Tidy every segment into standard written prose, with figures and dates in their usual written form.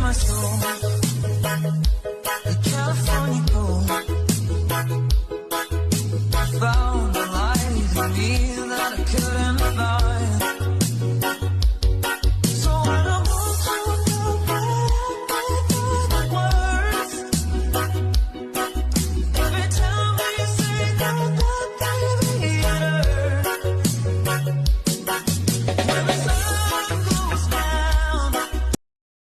my soul. The California gold. Found the light in me that I couldn't find. So when I want to look at the words, every time you say that, baby, it hurts. When the sun goes down.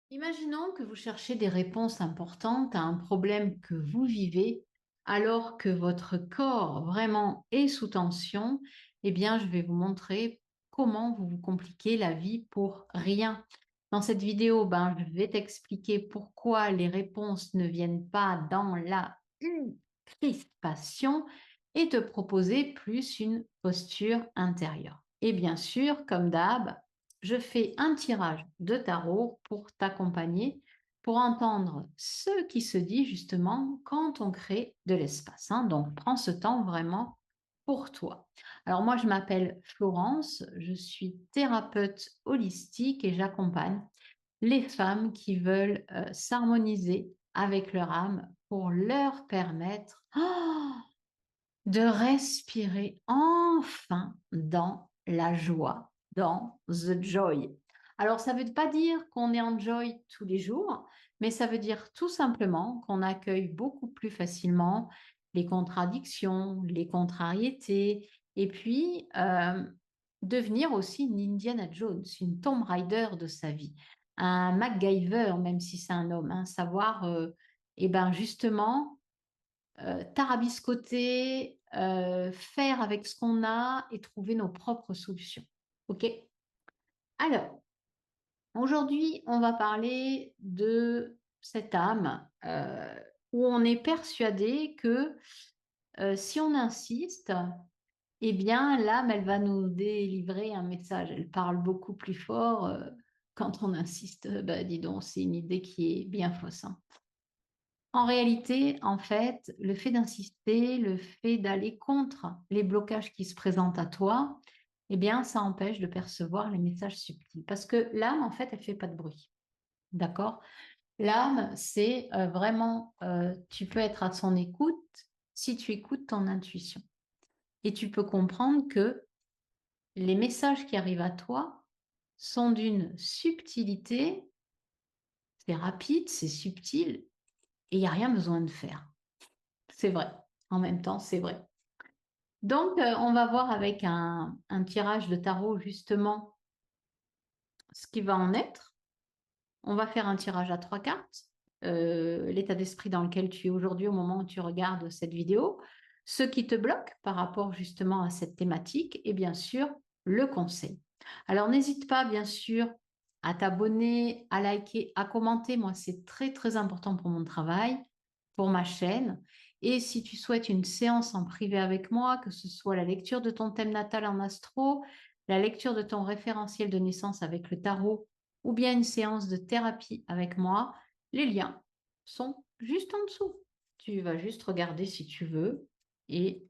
Imaginons que vous cherchez des réponses importantes à un problème que vous vivez alors que votre corps vraiment est sous tension. Eh bien, je vais vous montrer comment vous vous compliquez la vie pour rien. Dans cette vidéo, je vais t'expliquer pourquoi les réponses ne viennent pas dans la crispation et te proposer plus une posture intérieure. Et bien sûr, comme d'hab, je fais un tirage de tarot pour t'accompagner, pour entendre ce qui se dit justement quand on crée de l'espace. Donc, prends ce temps vraiment pour toi. Alors, moi, je m'appelle Florence, je suis thérapeute holistique et j'accompagne les femmes qui veulent s'harmoniser avec leur âme pour leur permettre de respirer enfin dans la joie, dans the joy. Alors, ça ne veut pas dire qu'on est en joy tous les jours, mais ça veut dire tout simplement qu'on accueille beaucoup plus facilement les contradictions, les contrariétés, et puis devenir aussi une Indiana Jones, une Tomb Raider de sa vie, un MacGyver, même si c'est un homme, savoir, justement, tarabiscoter, faire avec ce qu'on a et trouver nos propres solutions. OK? Alors, aujourd'hui, on va parler de cette âme où on est persuadé que si on insiste, eh bien, l'âme, elle va nous délivrer un message. Elle parle beaucoup plus fort quand on insiste. Dis donc, c'est une idée qui est bien fausse. En réalité, en fait, le fait d'insister, le fait d'aller contre les blocages qui se présentent à toi, eh bien, ça empêche de percevoir les messages subtils. Parce que l'âme, en fait, elle fait pas de bruit. D'accord? L'âme, c'est vraiment, tu peux être à son écoute si tu écoutes ton intuition. Et tu peux comprendre que les messages qui arrivent à toi sont d'une subtilité, c'est rapide, c'est subtil, et il n'y a rien besoin de faire. C'est vrai. En même temps, c'est vrai. Donc, on va voir avec un tirage de tarot justement ce qui va en être. On va faire un tirage à 3 cartes, l'état d'esprit dans lequel tu es aujourd'hui au moment où tu regardes cette vidéo, ce qui te bloque par rapport justement à cette thématique et bien sûr le conseil. Alors, n'hésite pas bien sûr à t'abonner, à liker, à commenter. Moi, c'est très très important pour mon travail, pour ma chaîne. Et si tu souhaites une séance en privé avec moi, que ce soit la lecture de ton thème natal en astro, la lecture de ton référentiel de naissance avec le tarot, ou bien une séance de thérapie avec moi, les liens sont juste en dessous. Tu vas juste regarder si tu veux et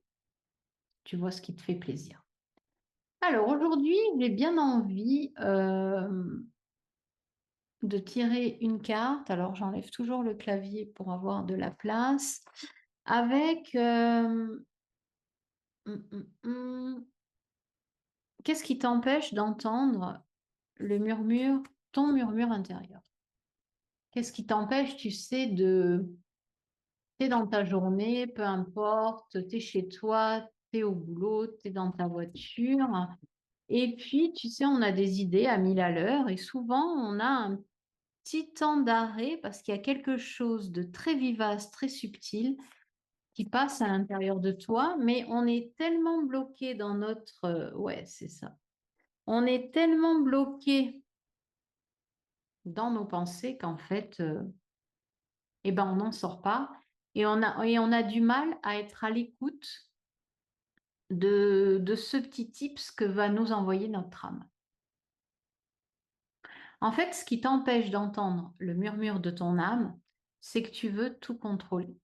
tu vois ce qui te fait plaisir. Alors aujourd'hui, j'ai bien envie de tirer une carte. Alors j'enlève toujours le clavier pour avoir de la place. Avec qu'est-ce qui t'empêche d'entendre le murmure, ton murmure intérieur? Qu'est-ce qui t'empêche, tu sais, t'es dans ta journée, peu importe, t'es chez toi, t'es au boulot, t'es dans ta voiture. Et puis, tu sais, on a des idées à 1000 à l'heure et souvent, on a un petit temps d'arrêt parce qu'il y a quelque chose de très vivace, très subtil qui passe à l'intérieur de toi, mais on est tellement bloqué dans notre... ouais, c'est ça. On est tellement bloqué dans nos pensées qu'en fait, on n'en sort pas et on a du mal à être à l'écoute de ce petit tips que va nous envoyer notre âme. En fait, ce qui t'empêche d'entendre le murmure de ton âme, c'est que tu veux tout contrôler.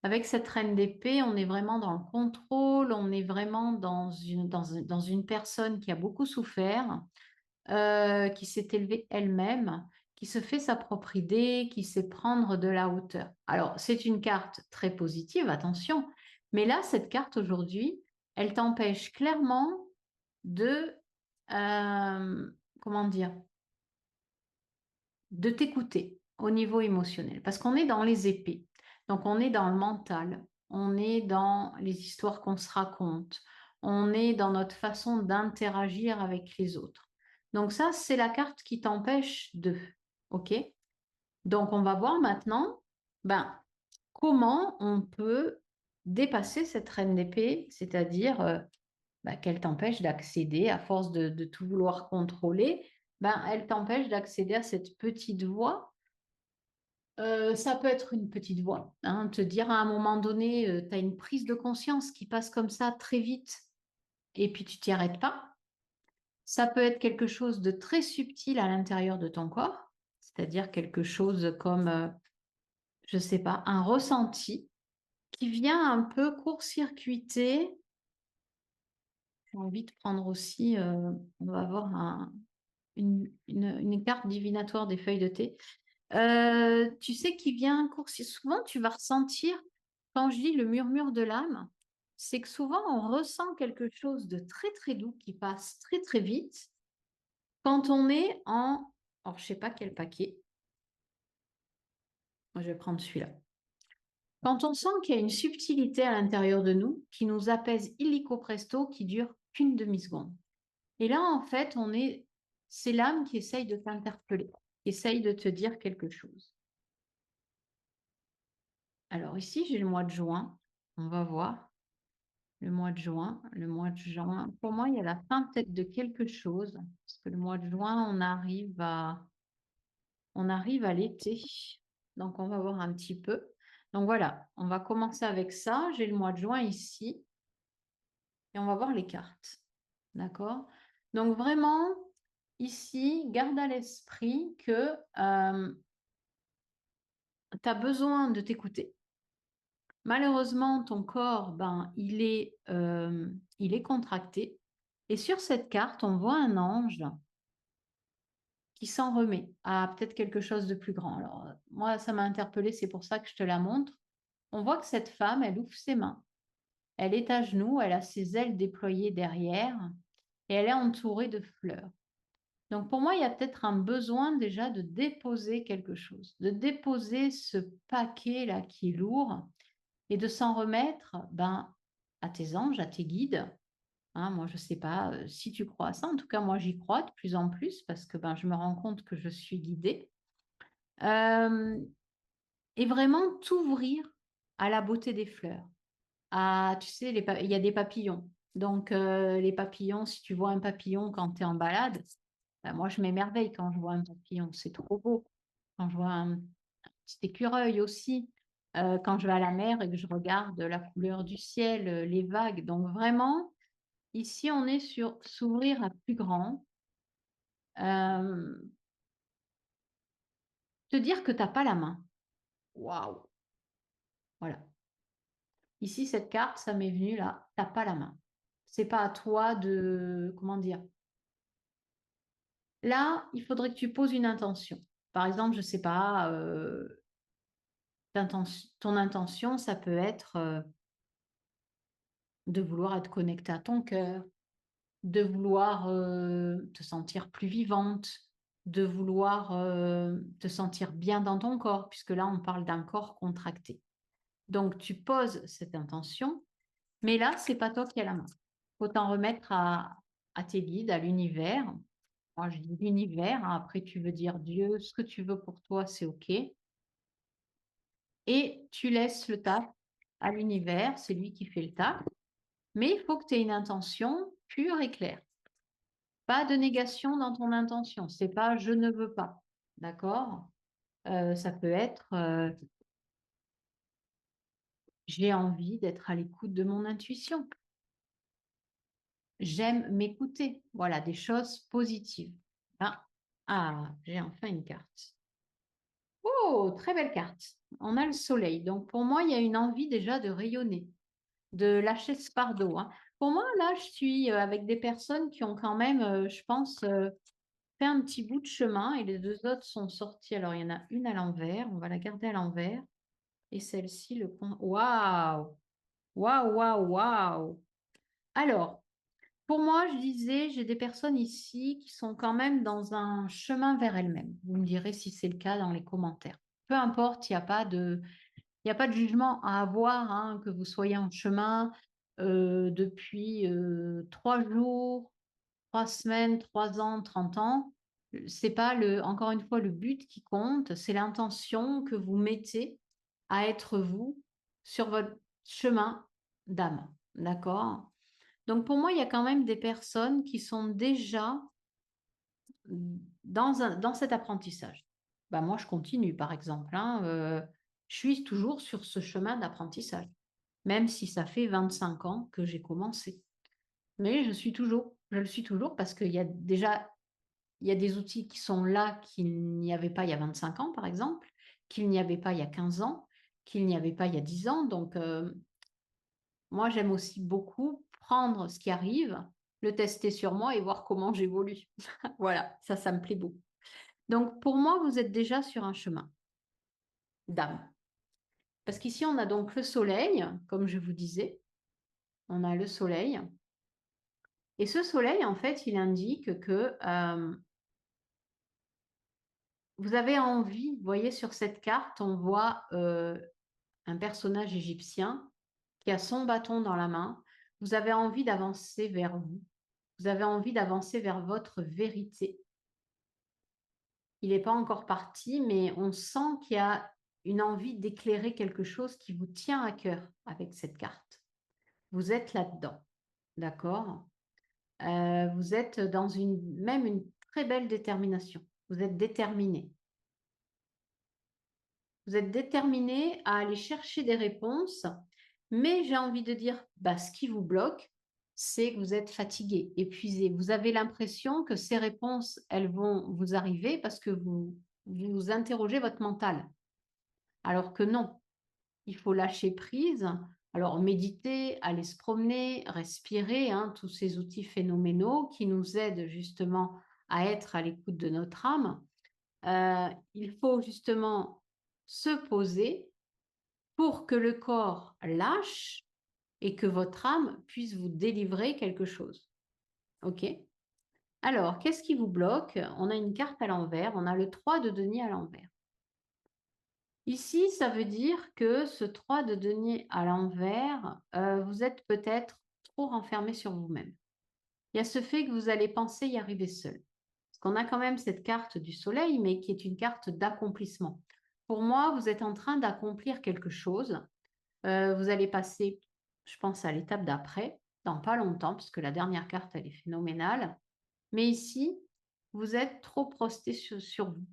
Avec cette reine d'épée, on est vraiment dans le contrôle, on est vraiment dans une personne qui a beaucoup souffert, qui s'est élevée elle-même, qui se fait sa propre idée, qui sait prendre de la hauteur. Alors, c'est une carte très positive, attention, mais là, cette carte aujourd'hui, elle t'empêche clairement de, comment dire, de t'écouter au niveau émotionnel, parce qu'on est dans les épées, donc on est dans le mental, on est dans les histoires qu'on se raconte, on est dans notre façon d'interagir avec les autres. Donc ça, c'est la carte qui t'empêche de, ok? Donc on va voir maintenant, ben, comment on peut dépasser cette reine d'épée, c'est-à-dire qu'elle t'empêche d'accéder, à force de tout vouloir contrôler, ben, elle t'empêche d'accéder à cette petite voix. Ça peut être une petite voix, hein, te dire à un moment donné, tu as une prise de conscience qui passe comme ça très vite et puis tu t'y arrêtes pas. Ça peut être quelque chose de très subtil à l'intérieur de ton corps, c'est-à-dire quelque chose comme, je ne sais pas, un ressenti qui vient un peu court-circuiter. J'ai envie de prendre aussi, on va avoir une carte divinatoire des feuilles de thé. Tu sais qui vient coursier. Souvent, tu vas ressentir, quand je dis le murmure de l'âme, c'est que souvent, on ressent quelque chose de très, très doux qui passe très, très vite quand on est en... Alors, je sais pas quel paquet. Moi, je vais prendre celui-là. Quand on sent qu'il y a une subtilité à l'intérieur de nous qui nous apaise illico presto, qui dure qu'une demi-seconde. Et là, en fait, c'est l'âme qui essaye de t'interpeller, qui essaye de te dire quelque chose. Alors ici, j'ai le mois de juin. On va voir le mois de juin. Le mois de juin, pour moi, il y a la fin peut-être de quelque chose. Parce que le mois de juin, on arrive à l'été. Donc, on va voir un petit peu. Donc voilà, on va commencer avec ça. J'ai le mois de juin ici. Et on va voir les cartes. D'accord? Donc vraiment, ici, garde à l'esprit que tu as besoin de t'écouter. Malheureusement, ton corps, ben, il est contracté. Et sur cette carte, on voit un ange qui s'en remet à peut-être quelque chose de plus grand. Alors, moi, ça m'a interpellée, c'est pour ça que je te la montre. On voit que cette femme, elle ouvre ses mains. Elle est à genoux, elle a ses ailes déployées derrière et elle est entourée de fleurs. Donc, pour moi, il y a peut-être un besoin déjà de déposer quelque chose, de déposer ce paquet-là qui est lourd et de s'en remettre à tes anges, à tes guides. Hein, moi, je ne sais pas si tu crois à ça. En tout cas, moi, j'y crois de plus en plus parce que je me rends compte que je suis guidée. Euh, et vraiment t'ouvrir à la beauté des fleurs. Tu sais, il y a des papillons. Donc, les papillons, si tu vois un papillon quand tu es en balade, moi, je m'émerveille quand je vois un papillon. C'est trop beau. Quand je vois un petit écureuil aussi, quand je vais à la mer et que je regarde la couleur du ciel, les vagues. Donc vraiment, ici, on est sur s'ouvrir à plus grand, euh, te dire que tu n'as pas la main. Waouh! Voilà. Ici, cette carte, ça m'est venu là, tu n'as pas la main. C'est pas à toi de, comment dire. Là, il faudrait que tu poses une intention. Par exemple, je ne sais pas, ton intention, ça peut être de vouloir être connecté à ton cœur, de vouloir te sentir plus vivante, de vouloir te sentir bien dans ton corps, puisque là, on parle d'un corps contracté. Donc, tu poses cette intention, mais là, c'est pas toi qui as la main. Il faut t'en remettre à tes guides, à l'univers. Moi, je dis l'univers, hein. Après, tu veux dire Dieu, ce que tu veux pour toi, c'est OK. Et tu laisses le taf à l'univers, c'est lui qui fait le taf. Mais il faut que tu aies une intention pure et claire. Pas de négation dans ton intention. C'est pas je ne veux pas. D'accord? Ça peut être j'ai envie d'être à l'écoute de mon intuition. J'aime m'écouter. Voilà, des choses positives. J'ai enfin une carte. Oh, très belle carte. On a le soleil. Donc pour moi, il y a une envie déjà de rayonner, de lâcher ce fardeau, hein. Pour moi, là, je suis avec des personnes qui ont quand même, je pense, fait un petit bout de chemin et les deux autres sont sortis. Alors, il y en a une à l'envers, on va la garder à l'envers. Et celle-ci, le point. Waouh! Waouh, waouh, waouh! Alors, pour moi, je disais, j'ai des personnes ici qui sont quand même dans un chemin vers elles-mêmes. Vous me direz si c'est le cas dans les commentaires. Peu importe, il n'y a pas de jugement à avoir, hein, que vous soyez en chemin depuis 3 jours, 3 semaines, 3 ans, 30 ans. C'est pas encore une fois, le but qui compte, c'est l'intention que vous mettez à être vous sur votre chemin d'âme. D'accord? Donc pour moi, il y a quand même des personnes qui sont déjà dans cet apprentissage. Ben, moi, je continue, par exemple, hein, je suis toujours sur ce chemin d'apprentissage, même si ça fait 25 ans que j'ai commencé. Mais je le suis toujours parce qu'il y a déjà, il y a des outils qui sont là qu'il n'y avait pas il y a 25 ans, par exemple, qu'il n'y avait pas il y a 15 ans, qu'il n'y avait pas il y a 10 ans. Donc, moi, j'aime aussi beaucoup prendre ce qui arrive, le tester sur moi et voir comment j'évolue. Voilà, ça me plaît beaucoup. Donc, pour moi, vous êtes déjà sur un chemin d'âme. Parce qu'ici, on a donc le soleil, comme je vous disais, on a le soleil. Et ce soleil, en fait, il indique que vous avez envie, vous voyez sur cette carte, on voit un personnage égyptien qui a son bâton dans la main. Vous avez envie d'avancer vers vous. Vous avez envie d'avancer vers votre vérité. Il n'est pas encore parti, mais on sent qu'il y a une envie d'éclairer quelque chose qui vous tient à cœur avec cette carte. Vous êtes là-dedans, d'accord? Vous êtes dans même une très belle détermination. Vous êtes déterminé. Vous êtes déterminé à aller chercher des réponses, mais j'ai envie de dire, bah, ce qui vous bloque, c'est que vous êtes fatigué, épuisé. Vous avez l'impression que ces réponses, elles vont vous arriver parce que vous interrogez votre mental. Alors que non, il faut lâcher prise. Alors, méditer, aller se promener, respirer, hein, tous ces outils phénoménaux qui nous aident justement à être à l'écoute de notre âme. Il faut justement se poser pour que le corps lâche et que votre âme puisse vous délivrer quelque chose. OK? Alors, qu'est-ce qui vous bloque? On a une carte à l'envers, on a le 3 de denier à l'envers. Ici, ça veut dire que ce 3 de denier à l'envers, vous êtes peut-être trop renfermé sur vous-même. Il y a ce fait que vous allez penser y arriver seul. Parce qu'on a quand même cette carte du soleil, mais qui est une carte d'accomplissement. Pour moi, vous êtes en train d'accomplir quelque chose. Vous allez passer, je pense, à l'étape d'après, dans pas longtemps, parce que la dernière carte, elle est phénoménale. Mais ici, vous êtes trop prosté sur vous.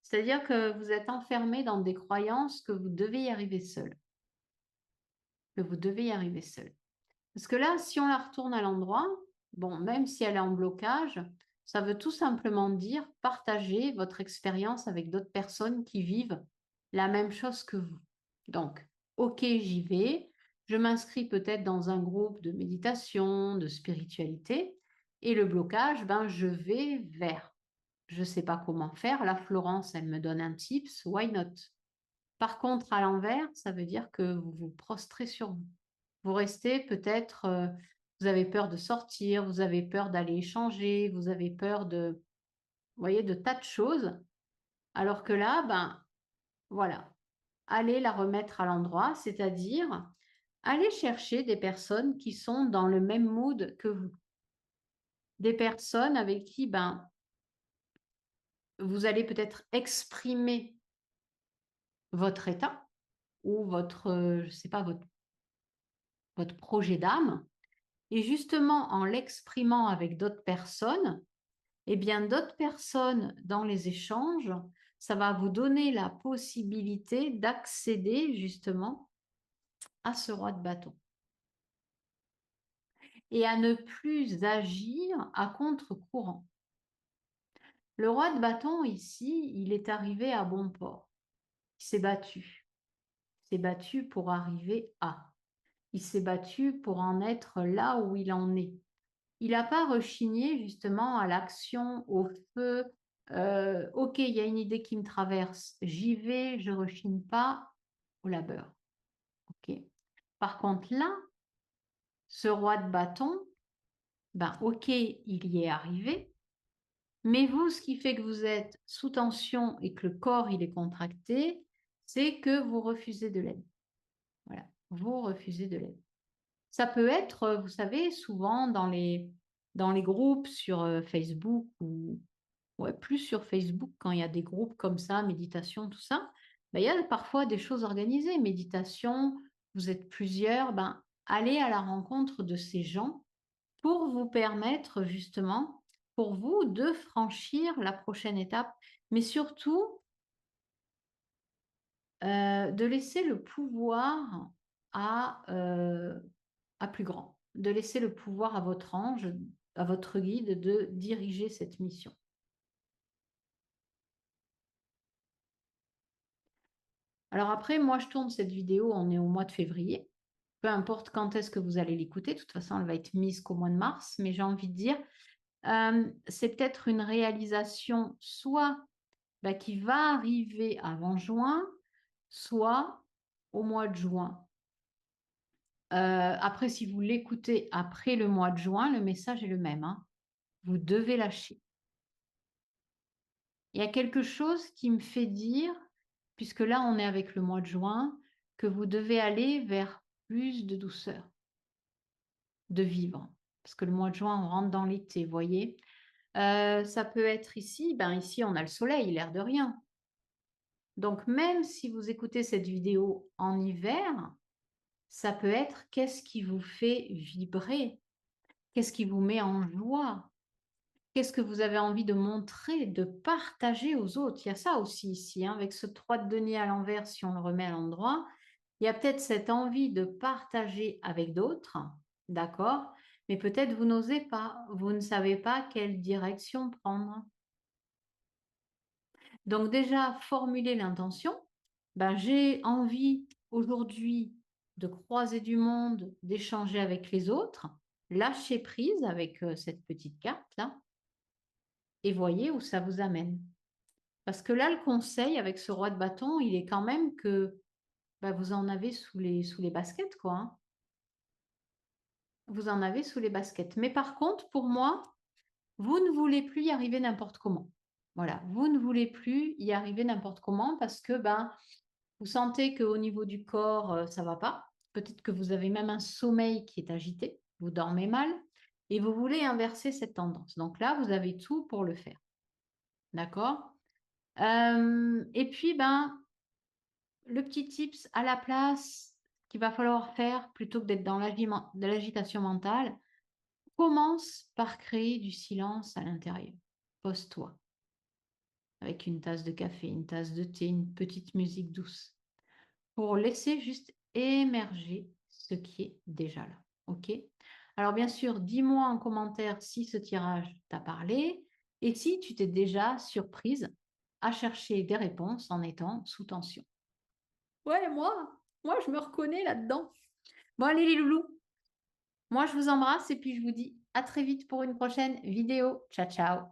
C'est-à-dire que vous êtes enfermé dans des croyances que vous devez y arriver seul. Que vous devez y arriver seul. Parce que là, si on la retourne à l'endroit, bon, même si elle est en blocage, ça veut tout simplement dire partager votre expérience avec d'autres personnes qui vivent la même chose que vous. Donc, ok, j'y vais. Je m'inscris peut-être dans un groupe de méditation, de spiritualité. Et le blocage, ben, je vais vers. Je ne sais pas comment faire. La Florence, elle me donne un tips. Why not? Par contre, à l'envers, ça veut dire que vous vous prostrez sur vous. Vous restez peut-être, vous avez peur de sortir, vous avez peur d'aller échanger, vous avez peur de, vous voyez, de tas de choses. Alors que là, ben voilà, allez la remettre à l'endroit, c'est-à-dire allez chercher des personnes qui sont dans le même mood que vous. Des personnes avec qui, ben, vous allez peut-être exprimer votre état ou votre, je sais pas, votre projet d'âme. Et justement, en l'exprimant avec d'autres personnes, eh bien, d'autres personnes dans les échanges, ça va vous donner la possibilité d'accéder justement à ce roi de bâton et à ne plus agir à contre-courant. Le roi de bâton, ici, il est arrivé à bon port. Il s'est battu. Il s'est battu pour arriver à. Il s'est battu pour en être là où il en est. il n'a pas rechigné justement à l'action, au feu. Ok, il y a une idée qui me traverse, j'y vais, je rechigne pas au labeur. Ok. Par contre, là, ce roi de bâton, ben ok, il y est arrivé, mais vous, ce qui fait que vous êtes sous tension et que le corps il est contracté, c'est que vous refusez de l'aide. Voilà, vous refusez de l'aide. Ça peut être, vous savez, souvent dans les groupes sur Facebook ou ouais, plus sur Facebook quand il y a des groupes comme ça, méditation, tout ça, ben, il y a parfois des choses organisées. Méditation, vous êtes plusieurs, ben, allez à la rencontre de ces gens pour vous permettre justement, pour vous, de franchir la prochaine étape, mais surtout de laisser le pouvoir à plus grand, de laisser le pouvoir à votre ange, à votre guide de diriger cette mission. Alors après, moi, je tourne cette vidéo, on est au mois de février. Peu importe quand est-ce que vous allez l'écouter, de toute façon, elle va être mise qu'au mois de mars, mais j'ai envie de dire, c'est peut-être une réalisation soit bah, qui va arriver avant juin, soit au mois de juin. Après, si vous l'écoutez après le mois de juin, le message est le même, hein. Vous devez lâcher. Il y a quelque chose qui me fait dire, puisque là on est avec le mois de juin, que vous devez aller vers plus de douceur, de vivre. Parce que le mois de juin, on rentre dans l'été, vous voyez. Ça peut être ici, ben ici on a le soleil, l'air de rien. Donc même si vous écoutez cette vidéo en hiver, ça peut être qu'est-ce qui vous fait vibrer, qu'est-ce qui vous met en joie, qu'est-ce que vous avez envie de montrer, de partager aux autres. Il y a ça aussi ici, hein, avec ce 3 de denier à l'envers, si on le remet à l'endroit. Il y a peut-être cette envie de partager avec d'autres, d'accord? Mais peut-être vous n'osez pas, vous ne savez pas quelle direction prendre. Donc déjà, formuler l'intention. Ben, j'ai envie aujourd'hui de croiser du monde, d'échanger avec les autres, lâcher prise avec cette petite carte-là et voyez où ça vous amène. Parce que là, le conseil avec ce roi de bâton, il est quand même que ben, vous en avez sous les baskets, quoi, hein. Vous en avez sous les baskets. Mais par contre, pour moi, vous ne voulez plus y arriver n'importe comment. Voilà, vous ne voulez plus y arriver n'importe comment parce que ben, vous sentez qu'au niveau du corps, ça ne va pas. Peut-être que vous avez même un sommeil qui est agité, vous dormez mal et vous voulez inverser cette tendance. Donc là, vous avez tout pour le faire. D'accord? Et puis, ben, le petit tips à la place qu'il va falloir faire plutôt que d'être dans l'agitation mentale, commence par créer du silence à l'intérieur. Pose-toi avec une tasse de café, une tasse de thé, une petite musique douce pour laisser juste émerger ce qui est déjà là. OK? Alors bien sûr, dis-moi en commentaire si ce tirage t'a parlé et si tu t'es déjà surprise à chercher des réponses en étant sous tension. Ouais, moi je me reconnais là-dedans. Bon, allez les loulous, moi je vous embrasse et puis je vous dis à très vite pour une prochaine vidéo. Ciao, ciao.